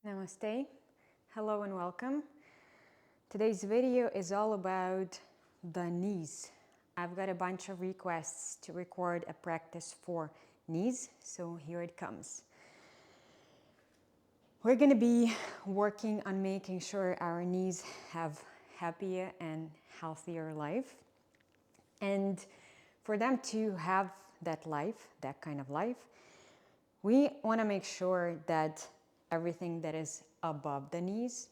Namaste, hello and welcome. Today's video is all about the knees. I've got a bunch of requests to record a practice for knees, so here it comes. We're going to be working on making sure our knees have happier and healthier life. And for them to have that life, that kind of life, we want to make sure that everything that is above the knees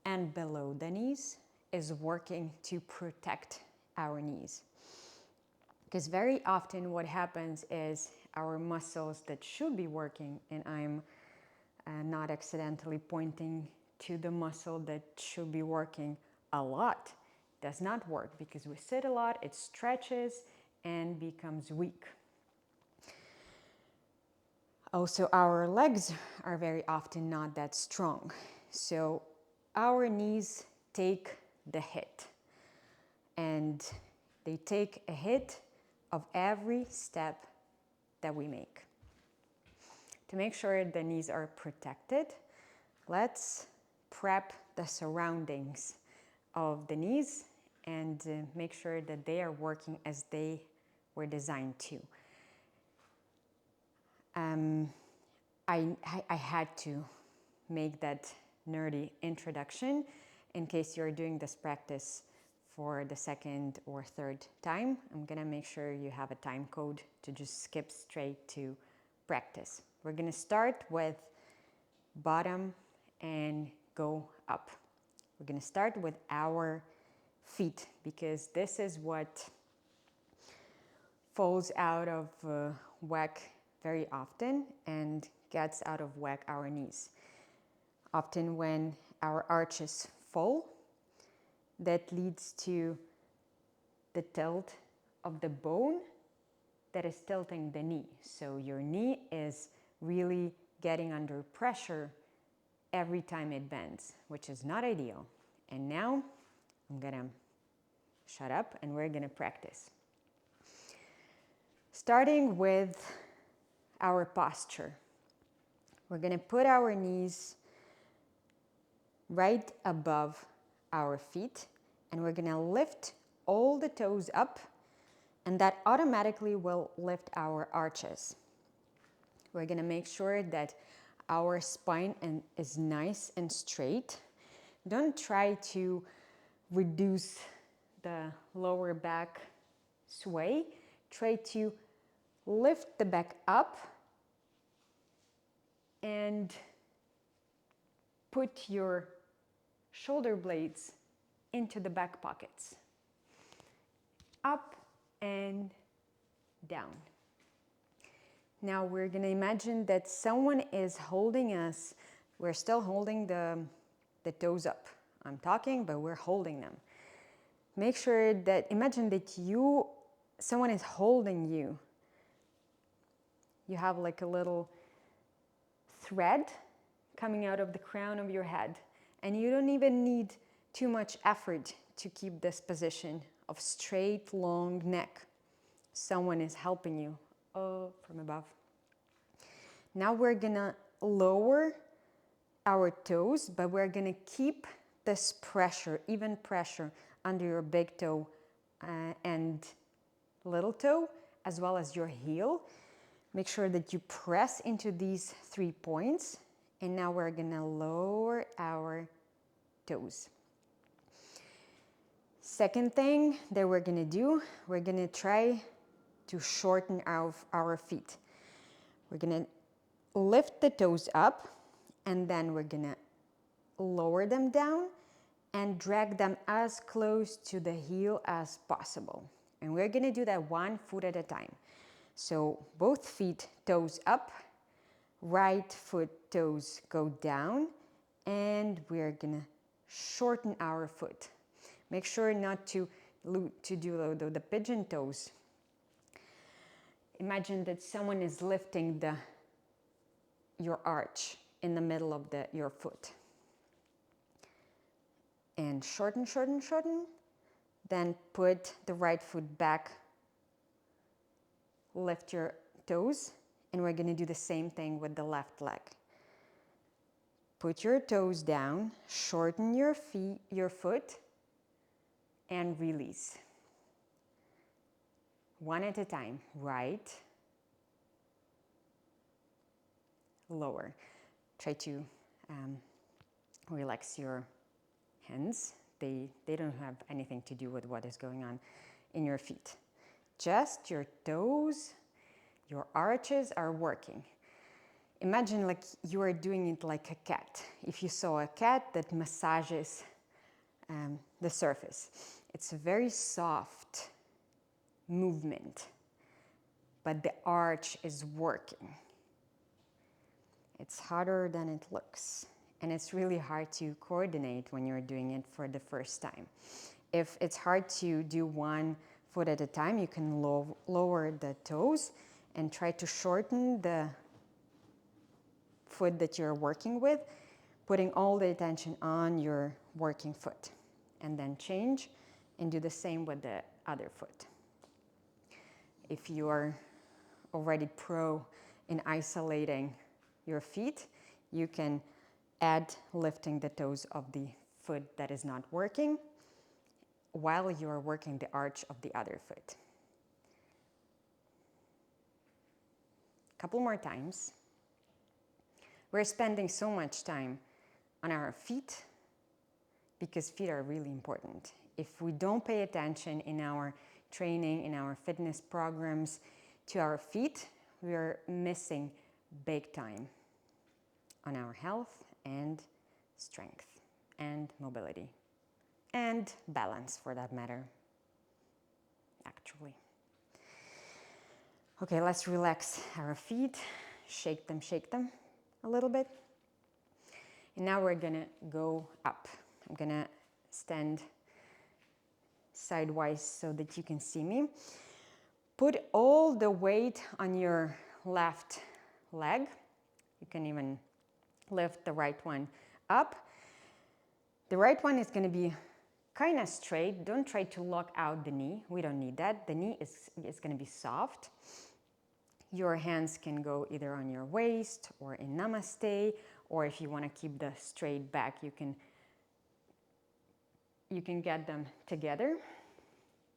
and below the knees is working to protect our knees. Because very often what happens is our muscles that should be working, and I'm not accidentally pointing to the muscle that should be working a lot, does not work because we sit a lot, it stretches and becomes weak. Also, our legs are very often not that strong. So our knees take the hit. And they take a hit of every step that we make. To make sure the knees are protected, let's prep the surroundings of the knees and make sure that they are working as they were designed to. I had to make that nerdy introduction in case you're doing this practice for the second or third time. I'm gonna make sure you have a time code to just skip straight to practice. We're gonna start with bottom and go up. We're gonna start with our feet because this is what falls out of whack very often and gets out of whack our knees. Often when our arches fall, that leads to the tilt of the bone that is tilting the knee. So your knee is really getting under pressure every time it bends, which is not ideal. And now I'm gonna shut up and we're gonna practice. Starting with our posture. We're gonna put our knees right above our feet and we're gonna lift all the toes up, and that automatically will lift our arches. We're gonna make sure that our spine is nice and straight. Don't try to reduce the lower back sway. Try to lift the back up and put your shoulder blades into the back pockets. Up and down. Now we're going to imagine that someone is holding us. We're still holding the toes up. I'm talking, but we're holding them. Make sure that, imagine that someone is holding you. You have like a little thread coming out of the crown of your head. And you don't even need too much effort to keep this position of straight, long neck. Someone is helping you from above. Now we're gonna lower our toes, but we're gonna keep this pressure, even pressure, under your big toe and little toe, as well as your heel. Make sure that you press into these 3 points. And now we're gonna lower our toes. Second thing that we're gonna do, we're gonna try to shorten our feet. We're gonna lift the toes up and then we're gonna lower them down and drag them as close to the heel as possible. And we're gonna do that 1 foot at a time. So both feet, toes up, right foot, toes go down, and we're gonna shorten our foot. Make sure not to do the pigeon toes. Imagine that someone is lifting your arch in the middle of your foot. And shorten, shorten, shorten. Then put the right foot back. Lift your toes. And we're going to do the same thing with the left leg. Put your toes down, shorten your foot, and release. One at a time. Right, lower. Try to relax your hands. They don't have anything to do with what is going on in your feet. Just your toes, your arches are working. Imagine like you are doing it like a cat. If you saw a cat that massages the surface, it's a very soft movement, but the arch is working. It's harder than it looks, and it's really hard to coordinate when you're doing it for the first time. If it's hard to do one foot at a time, you can lower the toes and try to shorten the foot that you're working with, putting all the attention on your working foot, and then change and do the same with the other foot. If you are already pro in isolating your feet, you can add lifting the toes of the foot that is not working while you are working the arch of the other foot. A couple more times. We're spending so much time on our feet because feet are really important. If we don't pay attention in our training, in our fitness programs to our feet, we are missing big time on our health and strength and mobility and balance, for that matter, actually. Okay, let's relax our feet, shake them a little bit. And now we're gonna go up. I'm gonna stand sidewise so that you can see me. Put all the weight on your left leg. You can even lift the right one up. The right one is going to be kind of straight. Don't try to lock out the knee. We don't need that. The knee is going to be soft. Your hands can go either on your waist or in namaste, or if you want to keep the straight back, you can get them together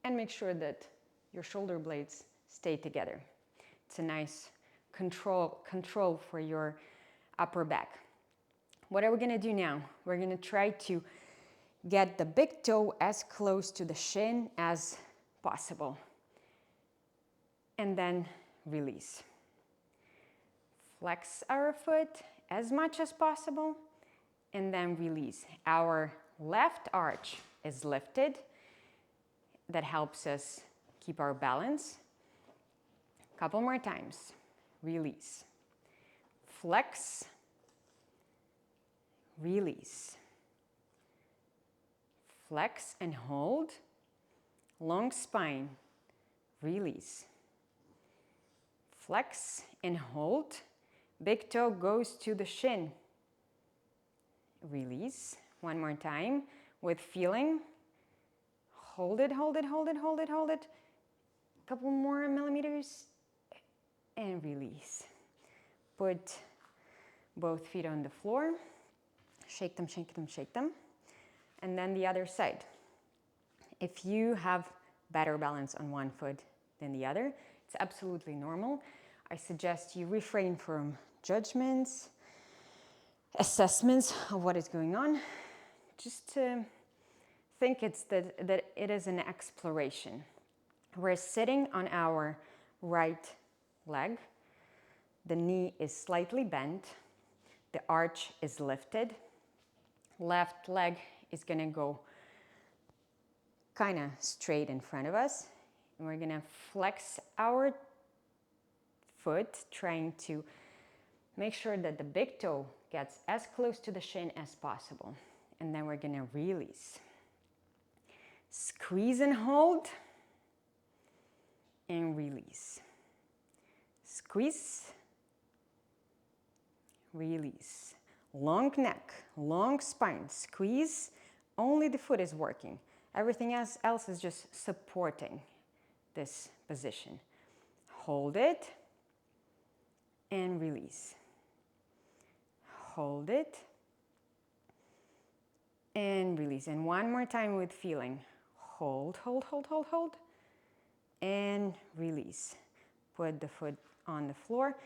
and make sure that your shoulder blades stay together. It's a nice control for your upper back. What are we going to do now? We're going to try to get the big toe as close to the shin as possible. And then release. Flex our foot as much as possible and then release. Our left arch is lifted. That helps us keep our balance. A couple more times. Release. Flex. Release. Flex and hold. Long spine. Release. Flex and hold. Big toe goes to the shin. Release. One more time with feeling. Hold it, hold it, hold it, hold it, hold it. A couple more millimeters and release. Put both feet on the floor. Shake them, shake them, shake them. And then the other side. If you have better balance on one foot than the other, it's absolutely normal. I suggest you refrain from judgments, assessments of what is going on. Just think that it is an exploration. We're sitting on our right leg. The knee is slightly bent. The arch is lifted. Left leg is going to go kind of straight in front of us. And we're going to flex our foot, trying to make sure that the big toe gets as close to the shin as possible. And then we're going to release. Squeeze and hold. And release. Squeeze. Release. Long neck, long spine. Squeeze. Only the foot is working. Everything else is just supporting this position. Hold it. And release. Hold it. and release. And one more time with feeling. Hold, hold, hold, hold, hold, and release. Put the foot on the floor.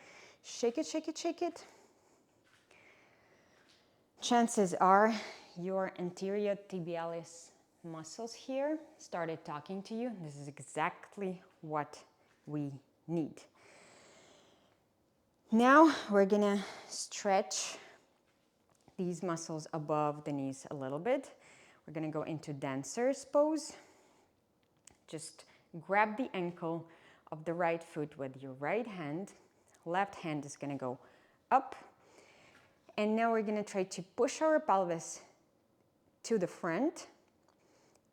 Shake it, shake it, shake it. Chances are your anterior tibialis muscles here started talking to you. This is exactly what we need. Now we're gonna stretch these muscles above the knees a little bit. We're gonna go into dancer's pose. Just grab the ankle of the right foot with your right hand. Left hand is gonna go up. And now we're gonna try to push our pelvis to the front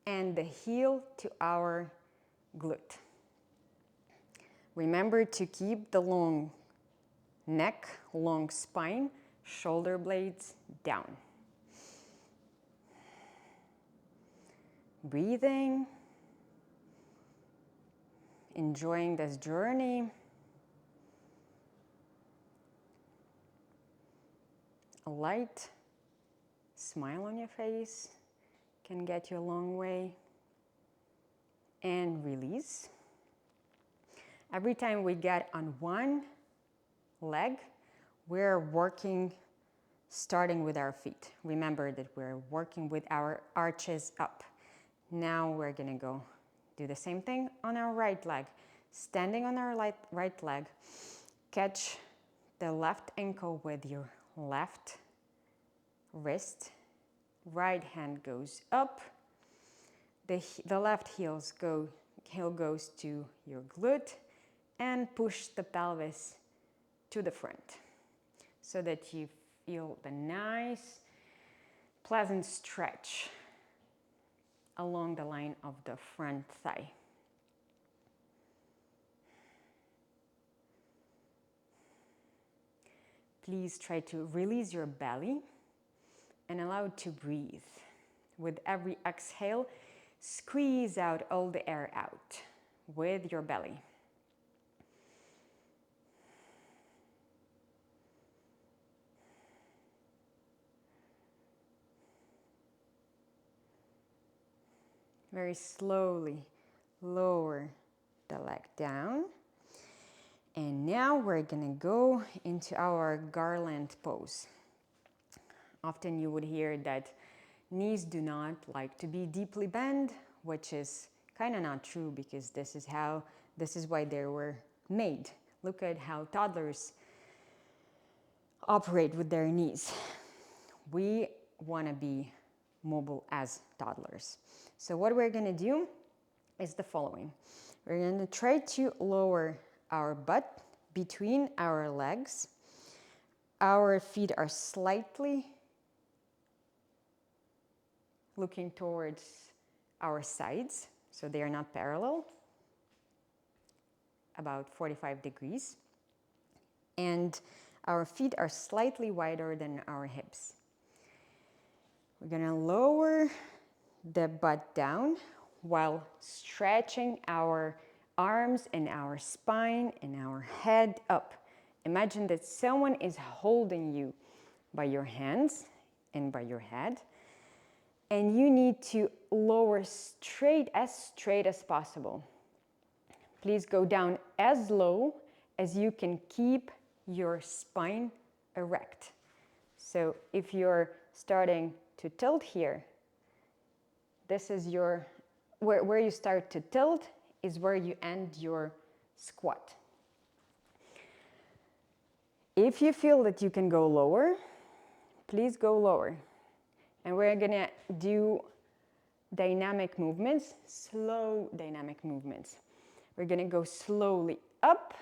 and the heel to our glute. Remember to keep the long neck, long spine, shoulder blades down. Breathing, enjoying this journey. A light smile on your face can get you a long way. And release. Every time we get on one leg, we're working starting with our feet. Remember that we're working with our arches up. Now we're gonna go do the same thing on our right leg. Standing on our right leg, catch the left ankle with your left wrist. Right hand goes up. The left heel goes to your glute, and push the pelvis to the front so that you feel the nice, pleasant stretch along the line of the front thigh. Please try to release your belly and allow it to breathe. With every exhale, squeeze out all the air out with your belly. Very slowly lower the leg down. And now we're gonna go into our garland pose. Often you would hear that knees do not like to be deeply bent, which is kind of not true because this is why they were made. Look at how toddlers operate with their knees. We want to be mobile as toddlers. So what we're going to do is the following. We're going to try to lower our butt between our legs. Our feet are slightly looking towards our sides, so they are not parallel, about 45 degrees. And our feet are slightly wider than our hips. We're gonna lower the butt down while stretching our arms and our spine and our head up. Imagine that someone is holding you by your hands and by your head, and you need to lower straight as possible. Please go down as low as you can keep your spine erect. So if you're starting to tilt here, this is your, where you start to tilt is where you end your squat. If you feel that you can go lower, please go lower. And we're gonna do dynamic movements, slow dynamic movements. We're gonna go slowly up,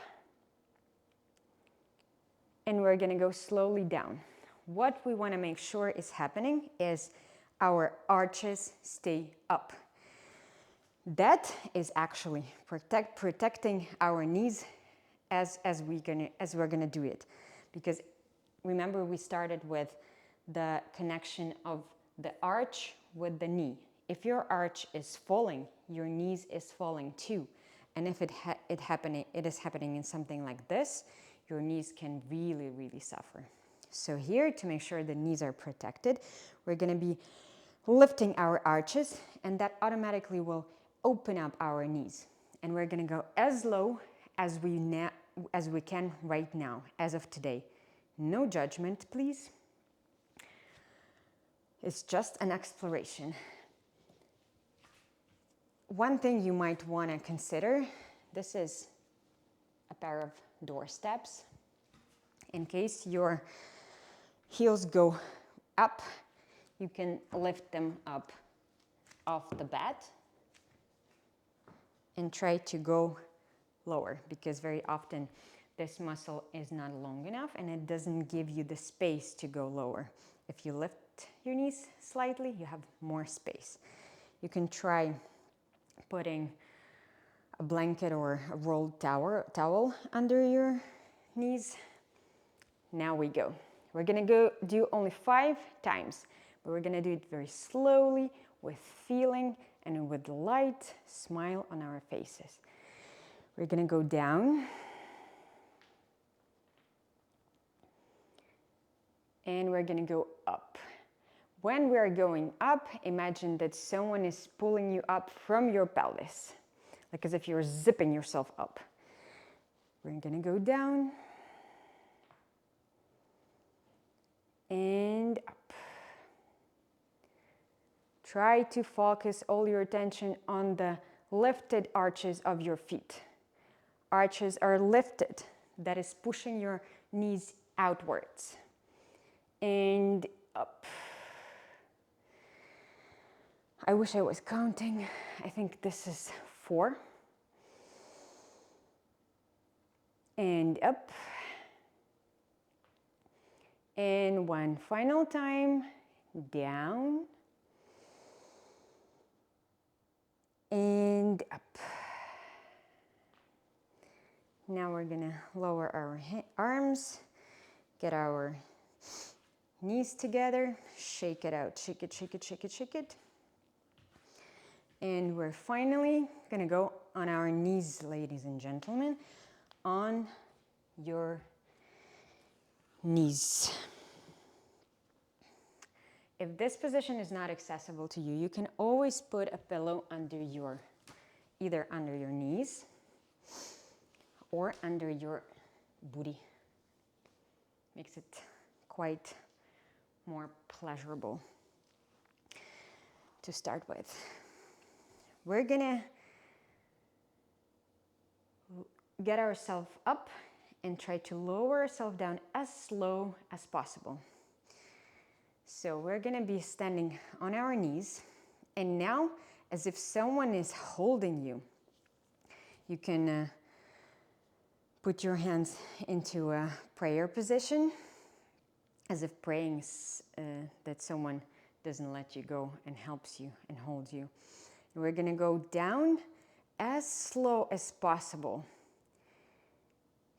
and we're gonna go slowly down. What we wanna make sure is happening is our arches stay up. That is actually protecting our knees as we're gonna do it. Because remember, we started with the connection of the arch with the knee. If your arch is falling, your knees is falling too. And if it is happening in something like this, your knees can really suffer. So here, to make sure the knees are protected, we're gonna be lifting our arches, and that automatically will open up our knees. And we're gonna go as low as we can right now, as of today. No judgment, please. It's just an exploration. One thing you might want to consider, this is a pair of door steps. In case your heels go up, you can lift them up off the bat and try to go lower, because very often this muscle is not long enough and it doesn't give you the space to go lower. If you lift your knees slightly, you have more space. You can try putting a blanket or a rolled towel under your knees. Now we go. We're gonna go do only 5 times, but we're gonna do it very slowly, with feeling and with light smile on our faces. We're gonna go down. And we're gonna go up. When we're going up, imagine that someone is pulling you up from your pelvis, like as if you're zipping yourself up. We're gonna go down and up. Try to focus all your attention on the lifted arches of your feet. Arches are lifted, that is pushing your knees outwards. And up. I wish I was counting. I think this is 4. And up. And one final time, down. And up. Now we're gonna lower our arms, get our knees together, shake it out, shake it, shake it, shake it, shake it. And we're finally gonna go on our knees, ladies and gentlemen, on your knees. If this position is not accessible to you, you can always put a pillow under either under your knees or under your booty. Makes it quite more pleasurable to start with. We're gonna get ourselves up and try to lower ourselves down as slow as possible. So we're gonna be standing on our knees, and now, as if someone is holding you, you can put your hands into a prayer position, as if praying that someone doesn't let you go and helps you and holds you. We're gonna go down as slow as possible,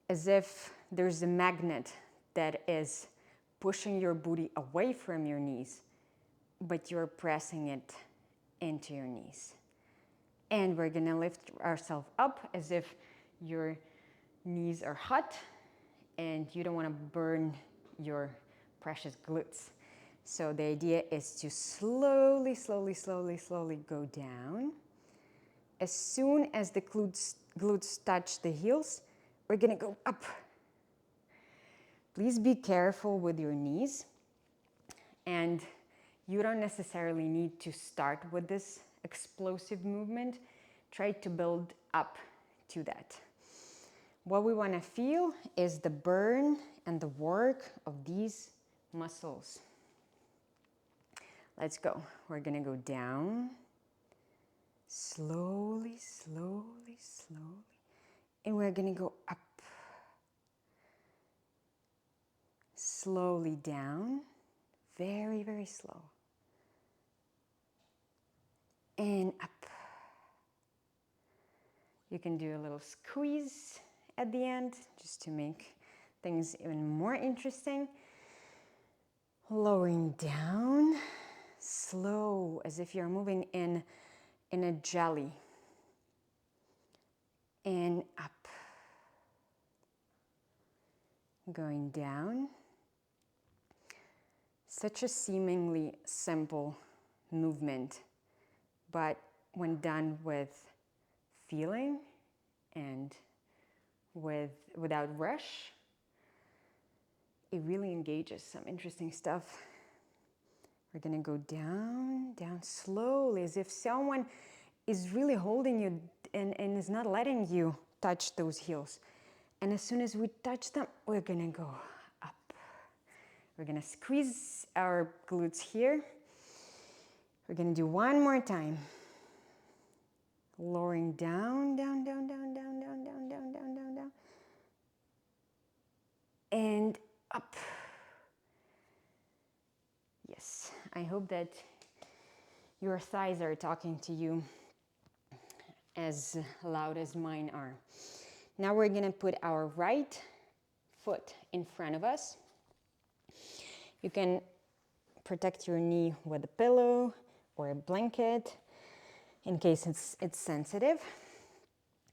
as if there's a magnet that is pushing your booty away from your knees, but you're pressing it into your knees. And we're gonna lift ourselves up as if your knees are hot and you don't wanna burn your precious glutes. So the idea is to slowly, slowly, slowly, slowly go down. As soon as the glutes touch the heels, we're gonna go up. Please be careful with your knees, and you don't necessarily need to start with this explosive movement. Try to build up to that. What we want to feel is the burn and the work of these muscles. Let's go. We're gonna go down, slowly, slowly, slowly, and we're gonna go up. Slowly down, very, very slow. And up. You can do a little squeeze at the end, just to make things even more interesting. Lowering down, slow, as if you're moving in a jelly. And up. Going down. Such a seemingly simple movement, but when done with feeling and without rush, it really engages some interesting stuff. We're gonna go down, down slowly, as if someone is really holding you and is not letting you touch those heels. And as soon as we touch them, we're gonna go up. We're gonna squeeze our glutes here. We're gonna do one more time. Lowering down, down, down, down, down, down, down, down, down, down, down. And up. Yes, I hope that your thighs are talking to you as loud as mine are. Now we're gonna put our right foot in front of us. You can protect your knee with a pillow or a blanket in case it's sensitive.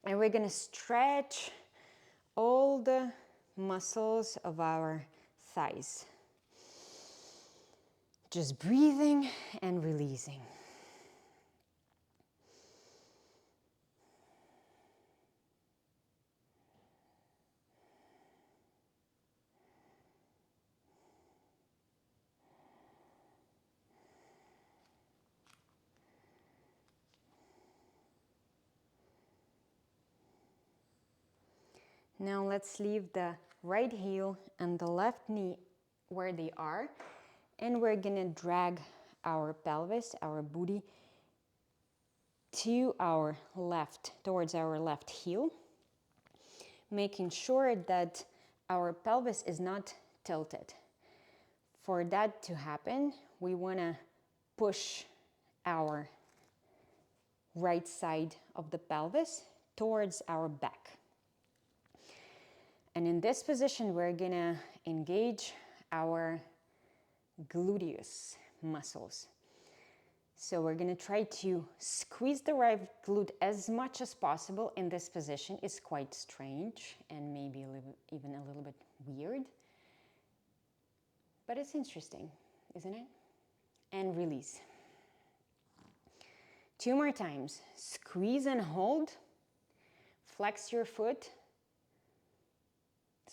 And we're gonna stretch all the muscles of our thighs. Just breathing and releasing. Now let's leave the right heel and the left knee where they are, and we're gonna drag our pelvis, our booty, to our left, towards our left heel, making sure that our pelvis is not tilted. For that to happen, we wanna push our right side of the pelvis towards our back. And in this position, we're gonna engage our gluteus muscles. So we're gonna try to squeeze the right glute as much as possible in this position. It's quite strange and maybe even a little bit weird, but it's interesting, isn't it? And release. 2 more times. Squeeze and hold. Flex your foot.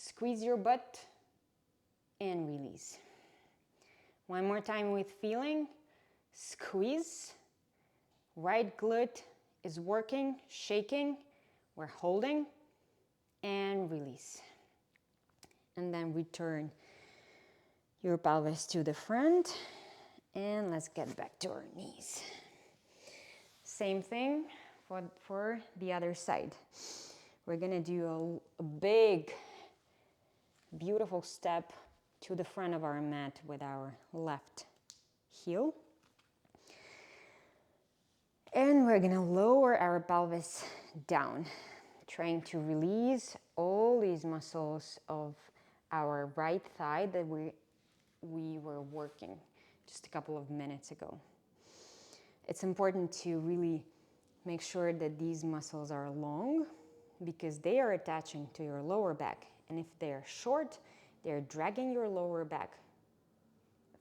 Squeeze your butt and release. 1 more time with feeling. Squeeze. Right glute is working, shaking. We're holding and release. And then return your pelvis to the front. And let's get back to our knees. Same thing for the other side. We're gonna do a big, beautiful step to the front of our mat with our left heel. And we're gonna lower our pelvis down, trying to release all these muscles of our right thigh that we were working just a couple of minutes ago. It's important to really make sure that these muscles are long because they are attaching to your lower back. And if they're short, they're dragging your lower back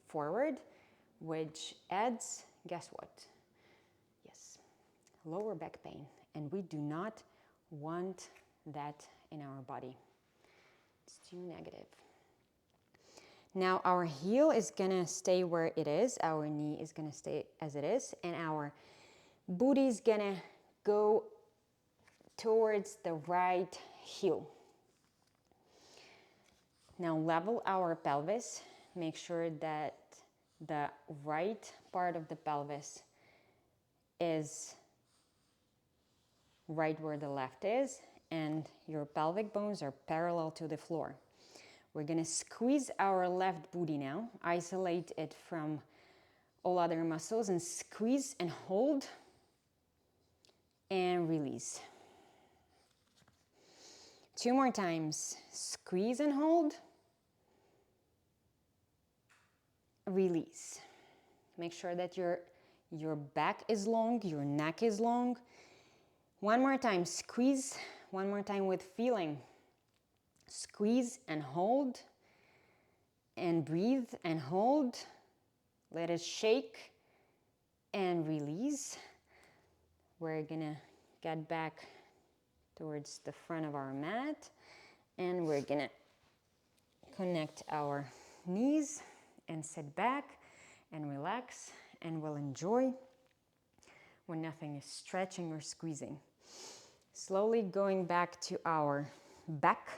forward, which adds, guess what? Yes, lower back pain. And we do not want that in our body. It's too negative. Now our heel is gonna stay where it is, our knee is gonna stay as it is, and our booty is gonna go towards the right heel. Now level our pelvis, make sure that the right part of the pelvis is right where the left is, and your pelvic bones are parallel to the floor. We're gonna squeeze our left booty now, isolate it from all other muscles, and squeeze and hold and release. 2 more times. Squeeze and hold. Release. Make sure that your back is long, your neck is long. 1 more time. Squeeze. 1 more time with feeling. Squeeze and hold. And breathe and hold. Let it shake. and release. We're gonna get back towards the front of our mat, and we're gonna connect our knees and sit back and relax, and we'll enjoy when nothing is stretching or squeezing. Slowly going back to our back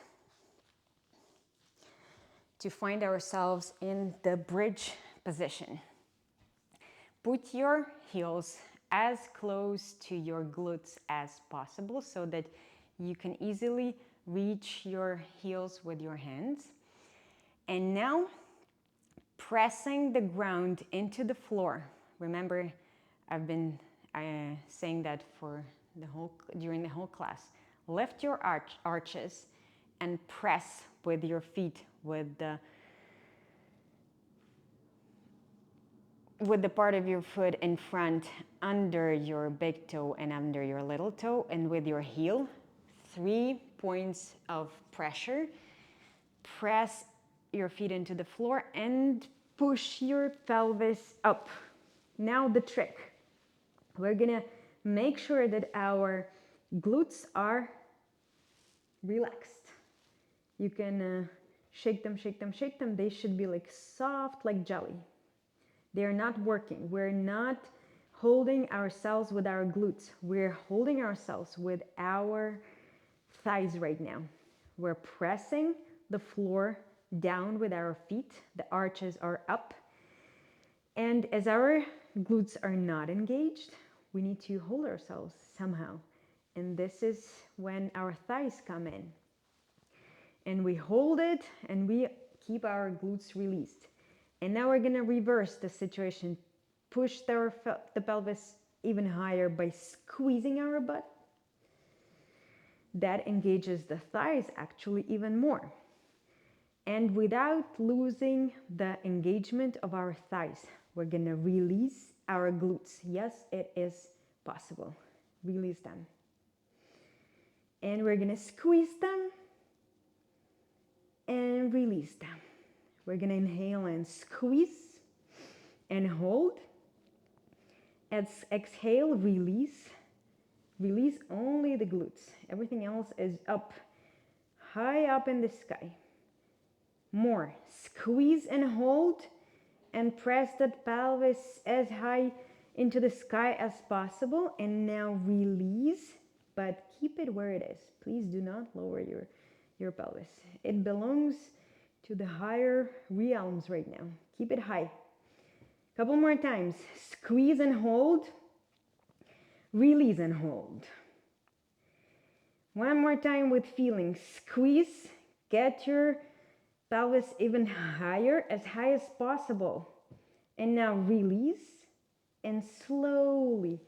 to find ourselves in the bridge position. Put your heels as close to your glutes as possible so that you can easily reach your heels with your hands. And now, pressing the ground into the floor. Remember, I've been saying that during the whole class. Lift your arches and press with your feet with the part of your foot in front under your big toe and under your little toe, and with your heel, 3 points of pressure. Press your feet into the floor and push your pelvis up. Now the trick. We're gonna make sure that our glutes are relaxed. You can shake them, shake them, shake them. They should be like soft like jelly. They're not working. We're not holding ourselves with our glutes. We're holding ourselves with our thighs right now. We're pressing the floor down with our feet. The arches are up. And as our glutes are not engaged, we need to hold ourselves somehow. And this is when our thighs come in. And we hold it and we keep our glutes released. And now we're gonna reverse the situation. Push the pelvis even higher by squeezing our butt. That engages the thighs actually even more. And without losing the engagement of our thighs, we're gonna release our glutes. Yes, it is possible. Release them. And we're gonna squeeze them and release them. We're gonna inhale and squeeze and hold. Exhale, release. Release only the glutes. Everything else is up, high up in the sky. More. Squeeze and hold and press that pelvis as high into the sky as possible. And now release, but keep it where it is. Please do not lower your pelvis. It belongs to the higher realms right now. Keep it high. Couple more times. Squeeze and hold. Release and hold. One more time with feeling. Squeeze. Get your pelvis even higher, as high as possible. And now release. And slowly,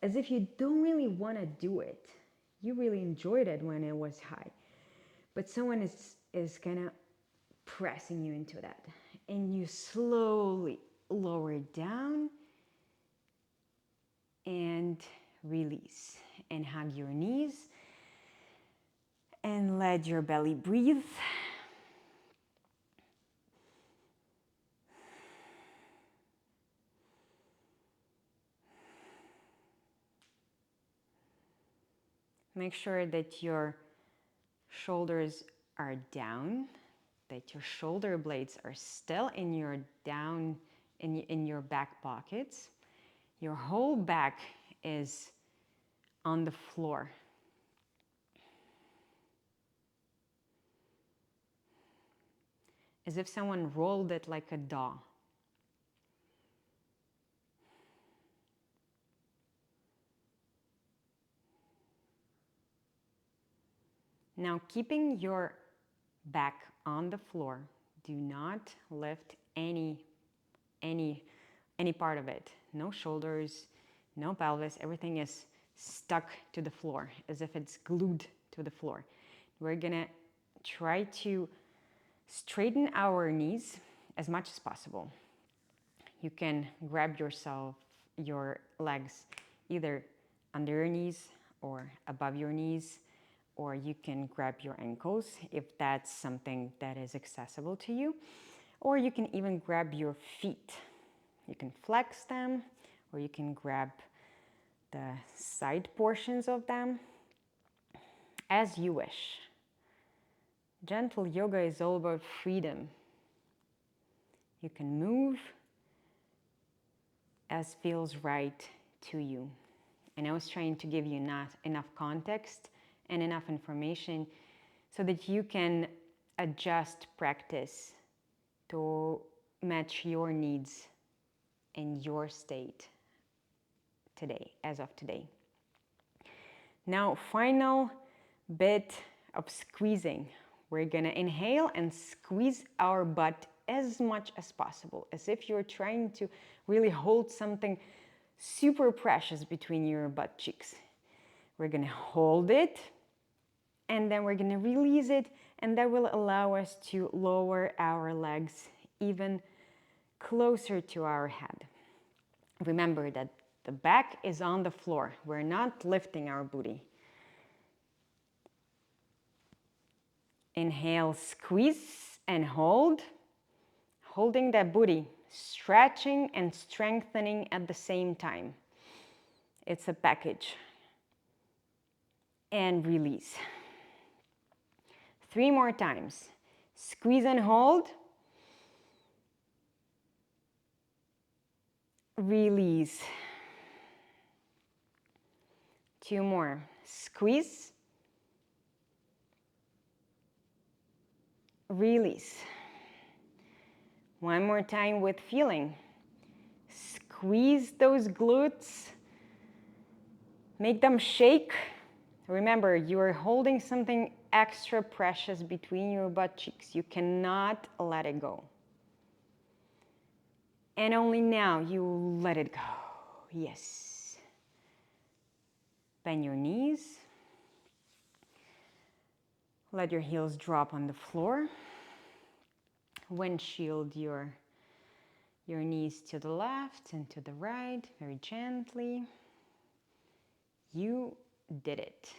as if you don't really want to do it. You really enjoyed it when it was high. But someone is kind of pressing you into that. And you slowly lower it down and release. And hug your knees. And let your belly breathe. Make sure that your shoulders are down, that your shoulder blades are still in your back pockets. Your whole back is on the floor. As if someone rolled it like a doll. Now, keeping your back on the floor, do not lift any part of it. No shoulders, no pelvis, everything is stuck to the floor, as if it's glued to the floor. We're gonna try to straighten our knees as much as possible. You can grab your legs either under your knees or above your knees, or you can grab your ankles if that's something that is accessible to you, or you can even grab your feet. You can flex them, or you can grab the side portions of them, as you wish. Gentle yoga is all about freedom. You can move as feels right to you. And I was trying to give you not enough context and enough information so that you can adjust practice to match your needs and your state today, as of today. Now, final bit of squeezing. We're gonna inhale and squeeze our butt as much as possible, as if you're trying to really hold something super precious between your butt cheeks. We're gonna hold it, and then we're gonna release it, and that will allow us to lower our legs even closer to our head. Remember that the back is on the floor. We're not lifting our booty. Inhale, squeeze and hold. Holding that booty, stretching and strengthening at the same time. It's a package. And release. 3 more times. Squeeze and hold. Release. 2 more. Squeeze. Release. 1 more time with feeling. Squeeze those glutes. Make them shake. Remember, you are holding something extra precious between your butt cheeks. You cannot let it go. And only now you let it go. Yes. Bend your knees. Let your heels drop on the floor. Windshield your knees to the left and to the right, very gently. You did it.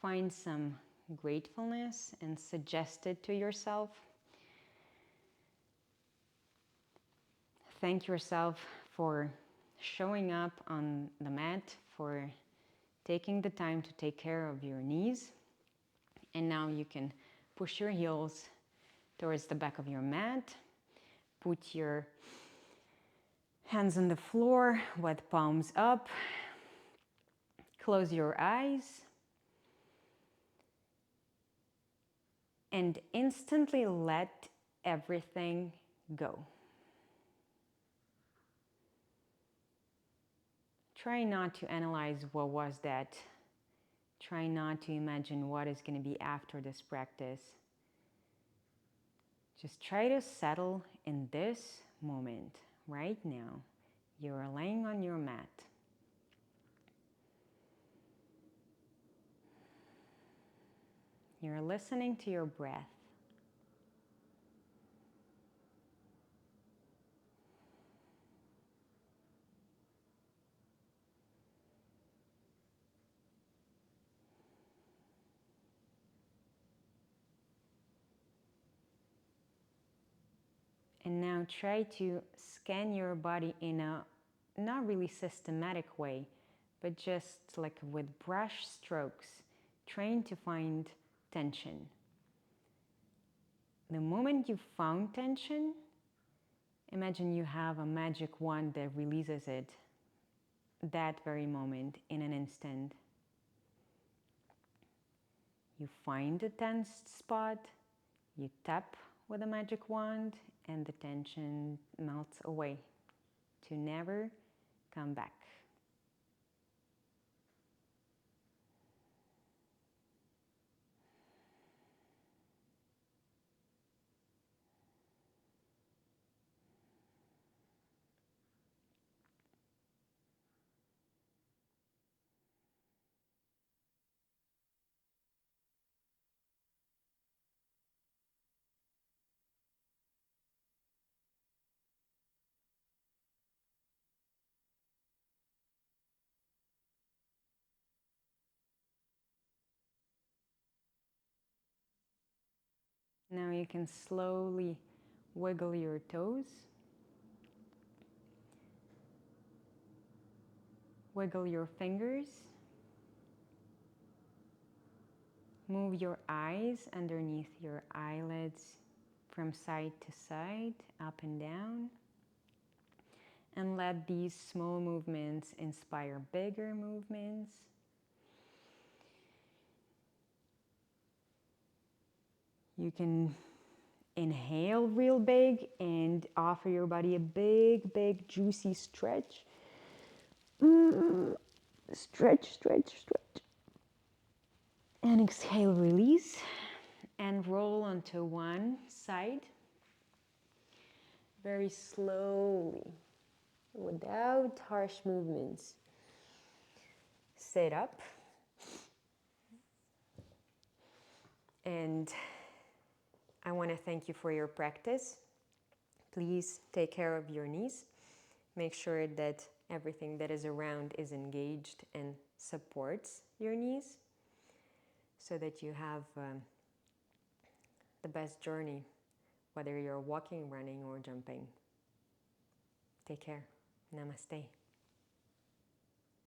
Find some gratefulness and suggest it to yourself. Thank yourself for showing up on the mat, for taking the time to take care of your knees. And now you can push your heels towards the back of your mat. Put your hands on the floor, wet palms up. Close your eyes. And instantly let everything go. Try not to analyze what was that. Try not to imagine what is going to be after this practice. Just try to settle in this moment, right now. You're laying on your mat. You're listening to your breath. And now try to scan your body in a not really systematic way, but just like with brush strokes, trying to find tension. The moment you found tension, imagine you have a magic wand that releases it that very moment in an instant. You find the tensed spot, you tap with a magic wand, and the tension melts away to never come back. Now you can slowly wiggle your toes. Wiggle your fingers. Move your eyes underneath your eyelids from side to side, up and down. And let these small movements inspire bigger movements. You can inhale real big and offer your body a big, big, juicy stretch. Stretch, stretch, stretch. And exhale, release. And roll onto one side. Very slowly, without harsh movements. Sit up. And I want to thank you for your practice. Please take care of your knees. Make sure that everything that is around is engaged and supports your knees so that you have the best journey, whether you're walking, running, or jumping. Take care. Namaste.